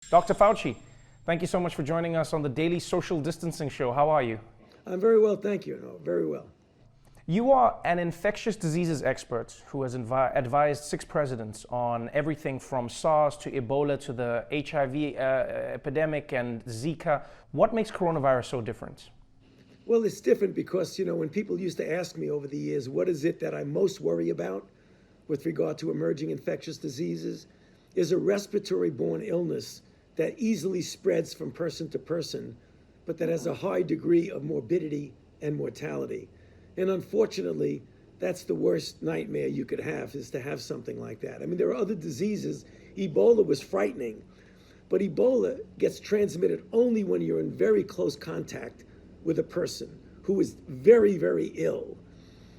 Dr. Fauci, thank you so much for joining us on the Daily Social Distancing Show. How are you? I'm very well, thank you. No, very well. You are an infectious diseases expert who has advised 6 presidents on everything from SARS to Ebola to the HIV epidemic and Zika. What makes coronavirus so different? Well, it's different because, when people used to ask me over the years, what is it that I most worry about with regard to emerging infectious diseases, is a respiratory-borne illness that easily spreads from person to person, but that has a high degree of morbidity and mortality. And unfortunately, that's the worst nightmare you could have, is to have something like that. I mean, there are other diseases. Ebola was frightening, but Ebola gets transmitted only when you're in very close contact with a person who is very, very ill.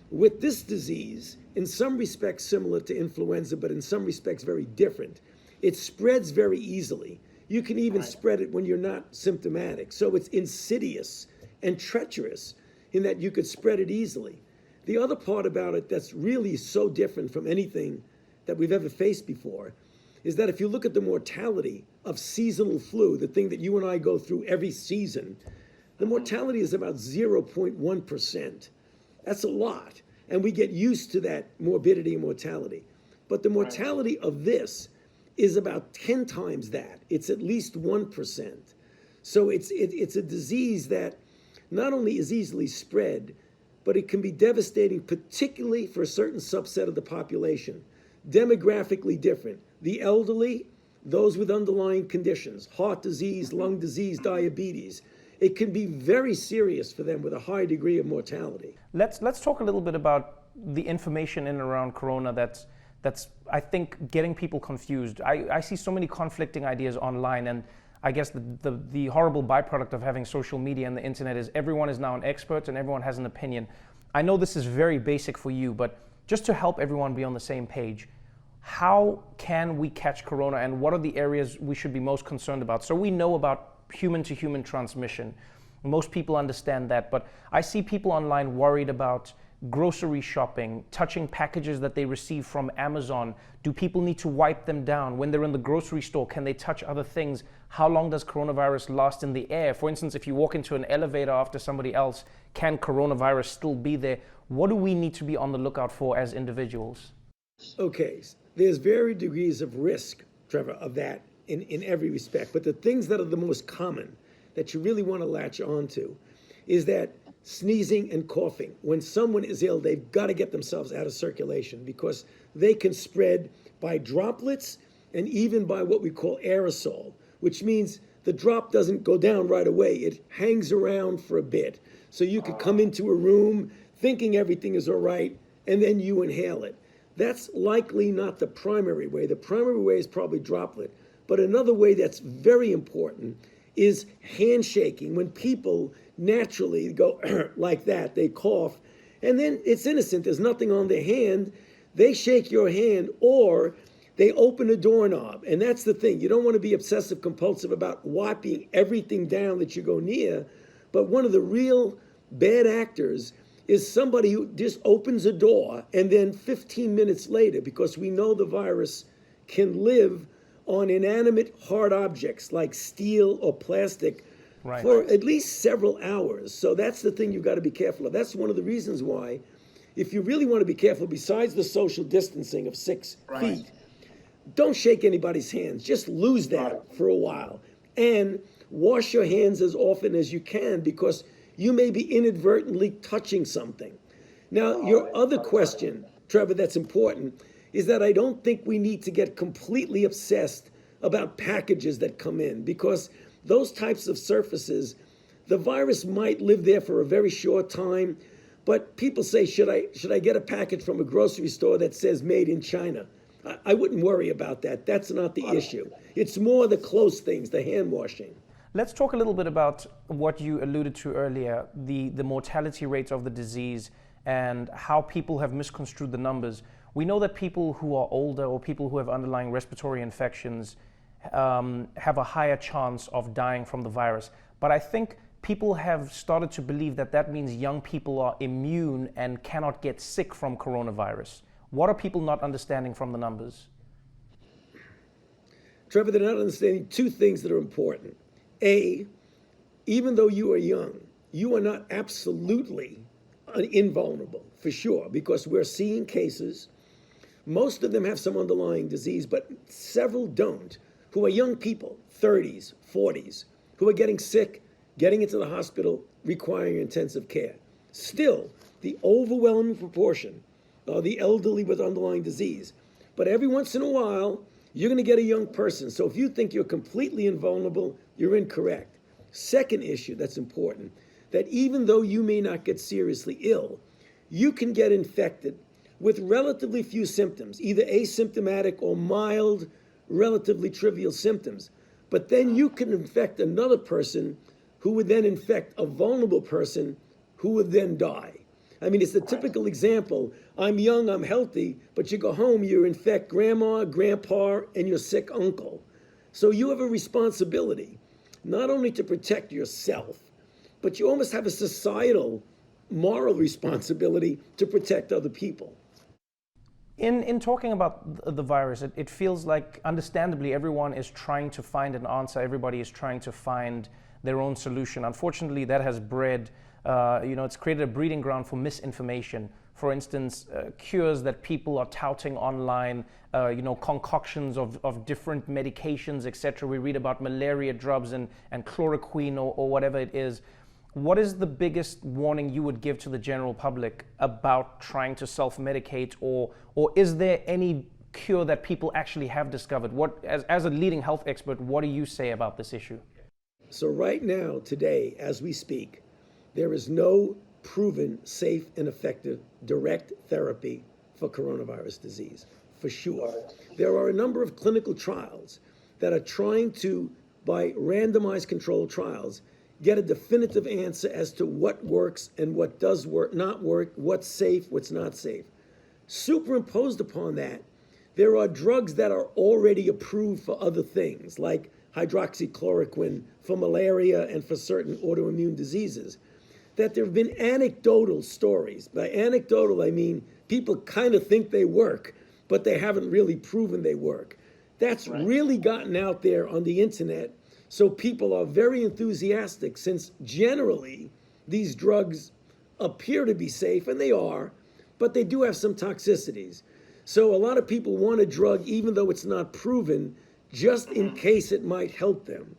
With this disease, in some respects similar to influenza, but in some respects very different, it spreads very easily. You can even spread it when you're not symptomatic. So it's insidious and treacherous in that you could spread it easily. The other part about it that's really so different from anything that we've ever faced before is that if you look at the mortality of seasonal flu, the thing that you and I go through every season, the mortality is about 0.1%. That's a lot. And we get used to that morbidity and mortality. But the mortality of this is about 10 times that. It's at least 1%. So it's a disease that not only is easily spread, but it can be devastating, particularly for a certain subset of the population. Demographically different. The elderly, those with underlying conditions, heart disease, lung disease, diabetes. It can be very serious for them with a high degree of mortality. Let's talk a little bit about the information in and around corona that's I think getting people confused. I see so many conflicting ideas online, and I guess the horrible byproduct of having social media and the internet is everyone is now an expert and everyone has an opinion. I know this is very basic for you, but just to help everyone be on the same page, how can we catch corona and what are the areas we should be most concerned about? So we know about human to human transmission. Most people understand that, but I see people online worried about grocery shopping, touching packages that they receive from Amazon. Do people need to wipe them down? When they're in the grocery store, can they touch other things? How long does coronavirus last in the air? For instance, if you walk into an elevator after somebody else, can coronavirus still be there? What do we need to be on the lookout for as individuals? Okay, there's varied degrees of risk, Trevor, of that in every respect. But the things that are the most common that you really want to latch onto is that sneezing and coughing. When someone is ill, they've got to get themselves out of circulation because they can spread by droplets and even by what we call aerosol, which means the drop doesn't go down right away. It hangs around for a bit. So you could come into a room thinking everything is all right, and then you inhale it. That's likely not the primary way. The primary way is probably droplet. But another way that's very important is handshaking. When people naturally go like that, they cough, and then it's innocent, there's nothing on their hand, they shake your hand or they open a doorknob. And that's the thing, you don't want to be obsessive compulsive about wiping everything down that you go near, but one of the real bad actors is somebody who just opens a door and then 15 minutes later, because we know the virus can live on inanimate hard objects like steel or plastic for at least several hours. So that's the thing you've got to be careful of. That's one of the reasons why, if you really want to be careful, besides the social distancing of 6 feet, don't shake anybody's hands. Just lose that for a while. And wash your hands as often as you can because you may be inadvertently touching something. Now, your other question, Trevor, that's important is that I don't think we need to get completely obsessed about packages that come in because those types of surfaces, the virus might live there for a very short time, but people say, should I get a package from a grocery store that says made in China? I wouldn't worry about that. That's not the issue. It's more the close things, the hand washing. Let's talk a little bit about what you alluded to earlier, the mortality rates of the disease and how people have misconstrued the numbers. We know that people who are older or people who have underlying respiratory infections have a higher chance of dying from the virus. But I think people have started to believe that that means young people are immune and cannot get sick from coronavirus. What are people not understanding from the numbers? Trevor, they're not understanding two things that are important. A, even though you are young, you are not absolutely invulnerable, for sure, because we're seeing cases. Most of them have some underlying disease, but several don't, who are young people, 30s, 40s, who are getting sick, getting into the hospital, requiring intensive care. Still, the overwhelming proportion are the elderly with underlying disease. But every once in a while, you're going to get a young person. So if you think you're completely invulnerable, you're incorrect. Second issue that's important, that even though you may not get seriously ill, you can get infected with relatively few symptoms, either asymptomatic or mild, relatively trivial symptoms. But then you can infect another person who would then infect a vulnerable person who would then die. I mean, it's the typical example. I'm young, I'm healthy, but you go home, you infect grandma, grandpa, and your sick uncle. So you have a responsibility, not only to protect yourself, but you almost have a societal moral responsibility to protect other people. In talking about the virus, it feels like, understandably, everyone is trying to find an answer. Everybody is trying to find their own solution. Unfortunately, that has bred, it's created a breeding ground for misinformation. For instance, cures that people are touting online, concoctions of different medications, etc. We read about malaria drugs and chloroquine or whatever it is. What is the biggest warning you would give to the general public about trying to self-medicate, or is there any cure that people actually have discovered? What, as a leading health expert, what do you say about this issue? So right now, today, as we speak, there is no proven safe and effective direct therapy for coronavirus disease, for sure. There are a number of clinical trials that are trying to, by randomized controlled trials, get a definitive answer as to what works and what does work, not work, what's safe, what's not safe. Superimposed upon that, there are drugs that are already approved for other things, like hydroxychloroquine for malaria and for certain autoimmune diseases, that there have been anecdotal stories. By anecdotal, I mean people kind of think they work, but they haven't really proven they work. That's really gotten out there on the internet. So people are very enthusiastic, since generally these drugs appear to be safe, and they are, but they do have some toxicities. So a lot of people want a drug even though it's not proven, just in case it might help them.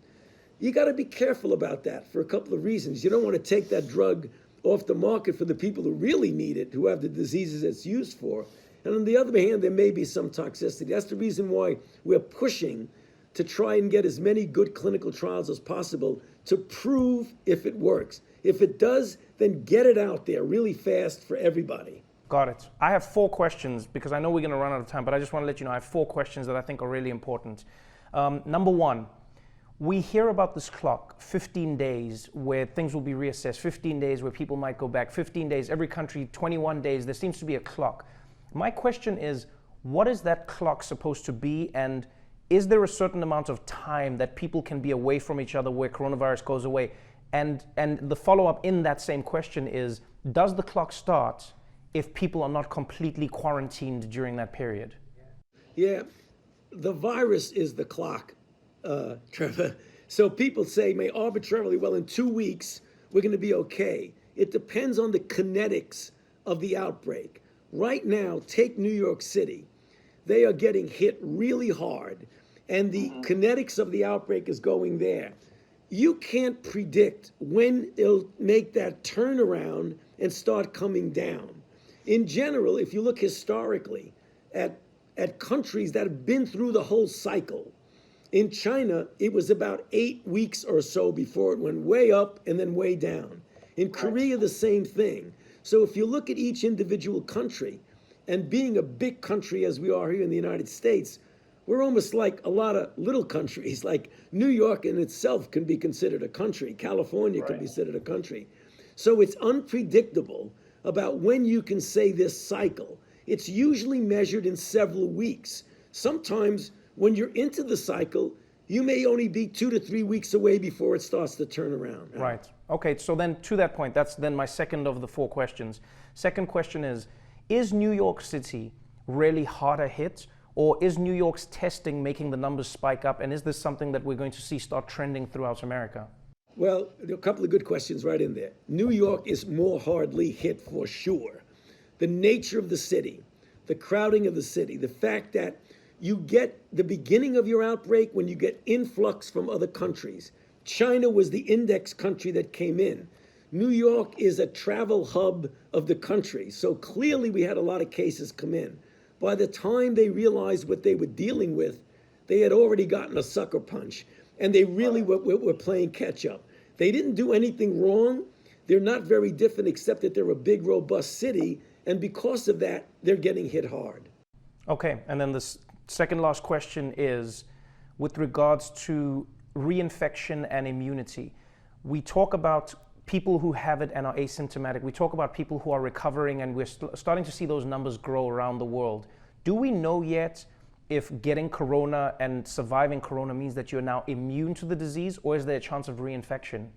You got to be careful about that for a couple of reasons. You don't want to take that drug off the market for the people who really need it, who have the diseases it's used for. And on the other hand, there may be some toxicity. That's the reason why we're pushing to try and get as many good clinical trials as possible to prove if it works. If it does, then get it out there really fast for everybody. Got it. I have 4 questions, because I know we're going to run out of time, but I just want to let you know I have 4 questions that I think are really important. Number 1, we hear about this clock, 15 days, where things will be reassessed, 15 days where people might go back, 15 days, every country, 21 days, there seems to be a clock. My question is, what is that clock supposed to be, and is there a certain amount of time that people can be away from each other where coronavirus goes away? And the follow-up in that same question is, does the clock start if people are not completely quarantined during that period? Yeah, the virus is the clock, Trevor. So people say, may arbitrarily, well, in 2 weeks, we're going to be okay. It depends on the kinetics of the outbreak. Right now, take New York City. They are getting hit really hard, and the kinetics of the outbreak is going there. You can't predict when it'll make that turnaround and start coming down. In general, if you look historically at countries that have been through the whole cycle, in China, it was about 8 weeks or so before it went way up and then way down. In Korea, the same thing. So if you look at each individual country, and being a big country as we are here in the United States, we're almost like a lot of little countries. Like New York in itself can be considered a country. California can be considered a country. So it's unpredictable about when you can say this cycle. It's usually measured in several weeks. Sometimes when you're into the cycle, you may only be 2 to 3 weeks away before it starts to turn around. Right. Okay, so then to that point, that's then my second of the 4 questions. Second question is New York City really harder hit, Or is New York's testing making the numbers spike up? And is this something that we're going to see start trending throughout America? Well, there are a couple of good questions right in there. New York is more hardly hit for sure. The nature of the city, the crowding of the city, the fact that you get the beginning of your outbreak when you get influx from other countries. China was the index country that came in. New York is a travel hub of the country. So clearly we had a lot of cases come in. By the time they realized what they were dealing with, they had already gotten a sucker punch. And they really were playing catch up. They didn't do anything wrong. They're not very different except that they're a big, robust city. And because of that, they're getting hit hard. Okay, and then the second last question is with regards to reinfection and immunity. We talk about people who have it and are asymptomatic. We talk about people who are recovering, and we're starting to see those numbers grow around the world. Do we know yet if getting corona and surviving corona means that you're now immune to the disease, or is there a chance of reinfection?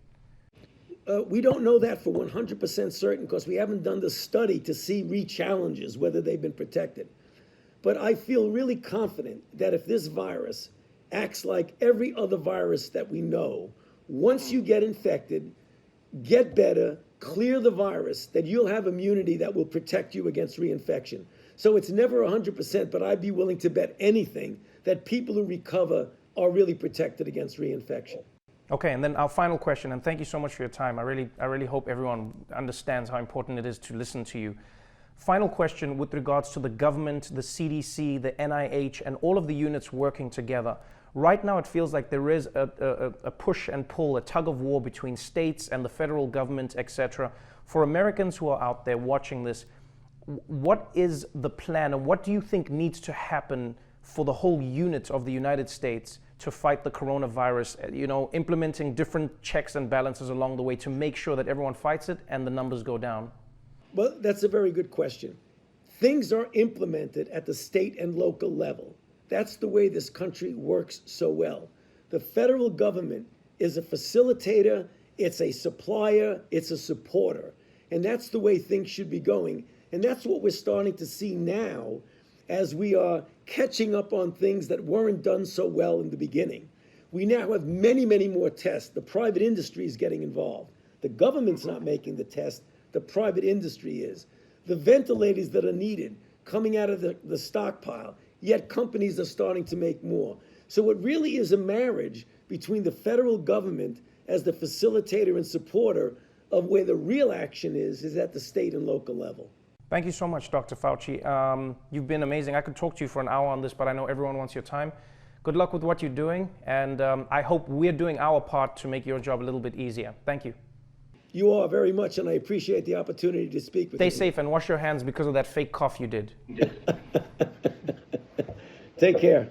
We don't know that for 100% certain because we haven't done the study to see re-challenges, whether they've been protected. But I feel really confident that if this virus acts like every other virus that we know, once you get infected, get better, clear the virus, that you'll have immunity that will protect you against reinfection. So it's never 100%, but I'd be willing to bet anything that people who recover are really protected against reinfection. Okay, and then our final question, and thank you so much for your time. I really hope everyone understands how important it is to listen to you. Final question with regards to the government, the CDC, the NIH, and all of the units working together. Right now, it feels like there is a push and pull, a tug of war between states and the federal government, etc. For Americans who are out there watching this, what is the plan, and what do you think needs to happen for the whole unit of the United States to fight the coronavirus, implementing different checks and balances along the way to make sure that everyone fights it and the numbers go down? Well, that's a very good question. Things are implemented at the state and local level. That's the way this country works so well. The federal government is a facilitator, it's a supplier, it's a supporter. And that's the way things should be going. And that's what we're starting to see now as we are catching up on things that weren't done so well in the beginning. We now have many, many more tests. The private industry is getting involved. The government's not making the test. The private industry is. The ventilators that are needed coming out of the stockpile, yet companies are starting to make more. So it really is a marriage between the federal government as the facilitator and supporter of where the real action is at the state and local level. Thank you so much, Dr. Fauci. You've been amazing. I could talk to you for an hour on this, but I know everyone wants your time. Good luck with what you're doing, and I hope we're doing our part to make your job a little bit easier. Thank you. You are very much, and I appreciate the opportunity to speak with you. Stay safe and wash your hands because of that fake cough you did. Take care.